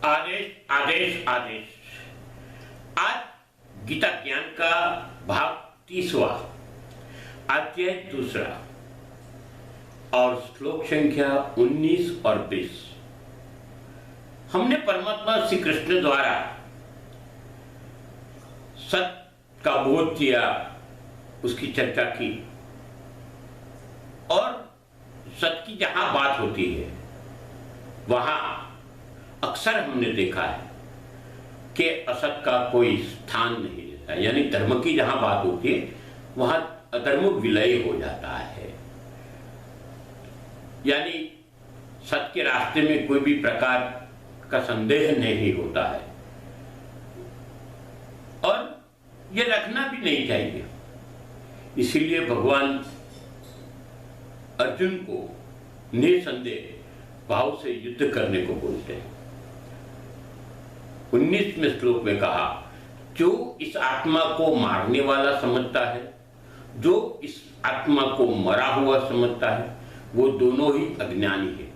आदेश आदेश आदेश। आज गीता ज्ञान का भाग 30वां, अध्याय 2 और श्लोक संख्या 19 और 20। हमने परमात्मा श्री कृष्ण द्वारा सत्य का बोध किया, उसकी चर्चा की, और सत्य की जहां बात होती है वहां अक्सर हमने देखा है कि असत का कोई स्थान नहीं रहता। यानी धर्म की जहां बात होती है वहां अधर्म विलय हो जाता है। यानी सत्य के रास्ते में कोई भी प्रकार का संदेह नहीं होता है, और ये रखना भी नहीं चाहिए। इसीलिए भगवान अर्जुन को निसंदेह भाव से युद्ध करने को बोलते हैं। 19वें श्लोक में कहा, जो इस आत्मा को मारने वाला समझता है, जो इस आत्मा को मरा हुआ समझता है, वो दोनों ही अज्ञानी है।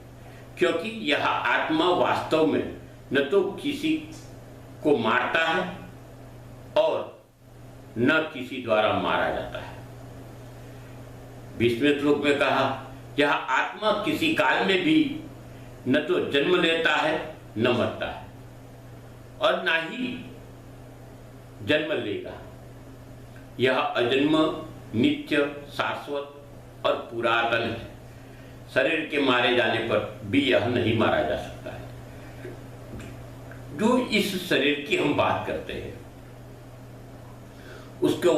क्योंकि यह आत्मा वास्तव में न तो किसी को मारता है और न किसी द्वारा मारा जाता है। 20वें श्लोक में कहा, यह आत्मा किसी काल में भी न तो जन्म लेता है न मरता है, और ना ही जन्म लेगा। यह अजन्म, नित्य, शाश्वत और पुरातन है। शरीर के मारे जाने पर भी यह नहीं मारा जा सकता है। जो इस शरीर की हम बात करते हैं उसको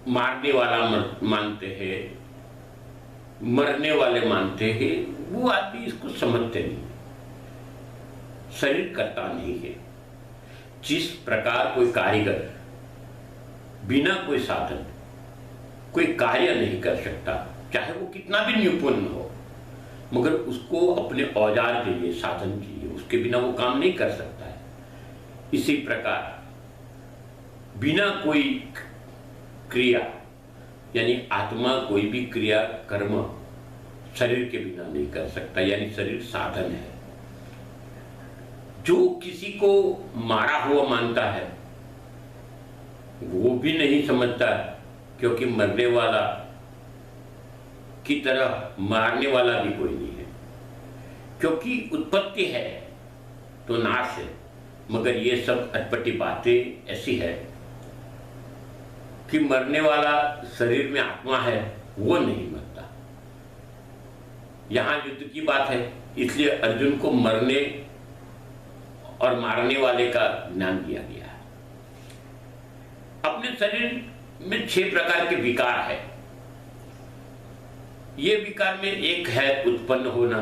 मारने वाला मानते हैं, मरने वाले मानते हैं, वो आदमी इसको समझते नहीं। शरीर करता नहीं है। जिस प्रकार कोई कारीगर बिना कोई साधन कोई कार्य नहीं कर सकता, चाहे वो कितना भी निपुण हो, मगर उसको अपने औजार चाहिए, साधन चाहिए, उसके बिना वो काम नहीं कर सकता है। इसी प्रकार बिना कोई क्रिया, यानी आत्मा कोई भी क्रिया कर्म शरीर के बिना नहीं कर सकता। यानी शरीर साधन है। जो किसी को मारा हुआ मानता है वो भी नहीं समझता, क्योंकि मरने वाला की तरह मारने वाला भी कोई नहीं है। क्योंकि उत्पत्ति है तो नाश है, मगर ये सब अटपटी बातें ऐसी है कि मरने वाला शरीर में आत्मा है वो नहीं मरता। यहां युद्ध की बात है, इसलिए अर्जुन को मरने और मारने वाले का ज्ञान दिया गया है। अपने शरीर में 6 प्रकार के विकार है। ये विकार में एक है उत्पन्न होना,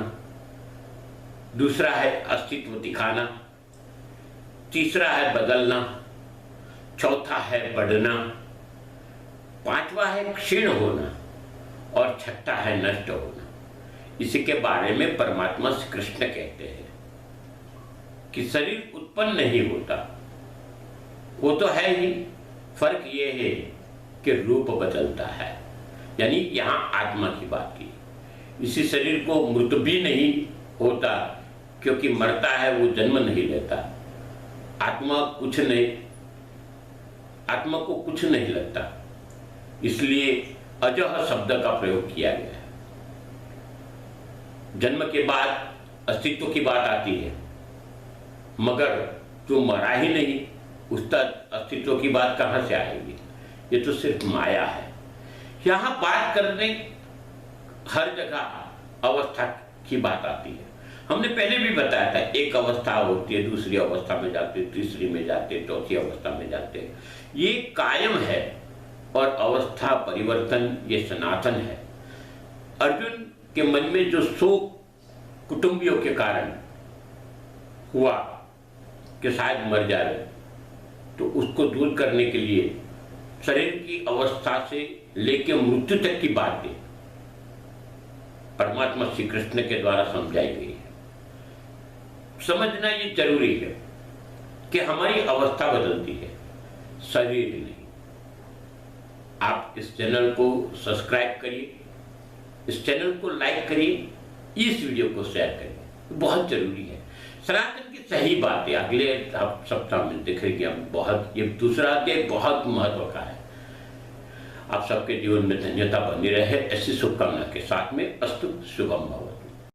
दूसरा है अस्तित्व दिखाना, तीसरा है बदलना, चौथा है बढ़ना, 5वां है क्षीण होना, और 6ठा है नष्ट होना। इसी के बारे में परमात्मा श्री कृष्ण कहते हैं कि शरीर उत्पन्न नहीं होता, वो तो है ही, फर्क ये है कि रूप बदलता है। यानी यहां आत्मा की बात की। इसी शरीर को मृत्यु भी नहीं होता, क्योंकि मरता है वो जन्म नहीं लेता। आत्मा कुछ नहीं, आत्मा को कुछ नहीं लगता, इसलिए अजह शब्द का प्रयोग किया गया है। जन्म के बाद अस्तित्व की बात आती है, मगर जो मरा ही नहीं उसका अस्तित्व की बात कहां से आएगी? ये तो सिर्फ माया है। यहां बात करने हर जगह अवस्था की बात आती है। हमने पहले भी बताया था, एक अवस्था होती है, दूसरी अवस्था में जाते, तीसरी में जाते, चौथी अवस्था में जाते। ये कायम है, और अवस्था परिवर्तन ये सनातन है। अर्जुन के मन में जो शोक कुटुंबियों के कारण हुआ कि शायद मर जाए, तो उसको दूर करने के लिए शरीर की अवस्था से लेकर मृत्यु तक की बातें परमात्मा श्री कृष्ण के द्वारा समझाई गई है। समझना ये जरूरी है कि हमारी अवस्था बदलती है, शरीर नहीं। आप इस चैनल को सब्सक्राइब करिए, इस चैनल को लाइक करिए, इस वीडियो को शेयर करिए, बहुत जरूरी है। सनातन की सही बात है। अगले सप्ताह में देखेंगे हम। बहुत ये दूसरा अध्याय बहुत महत्व का है। आप सबके जीवन में धन्यता बनी रहे, ऐसी शुभकामना के साथ में अस्तु। शुभम भवतु।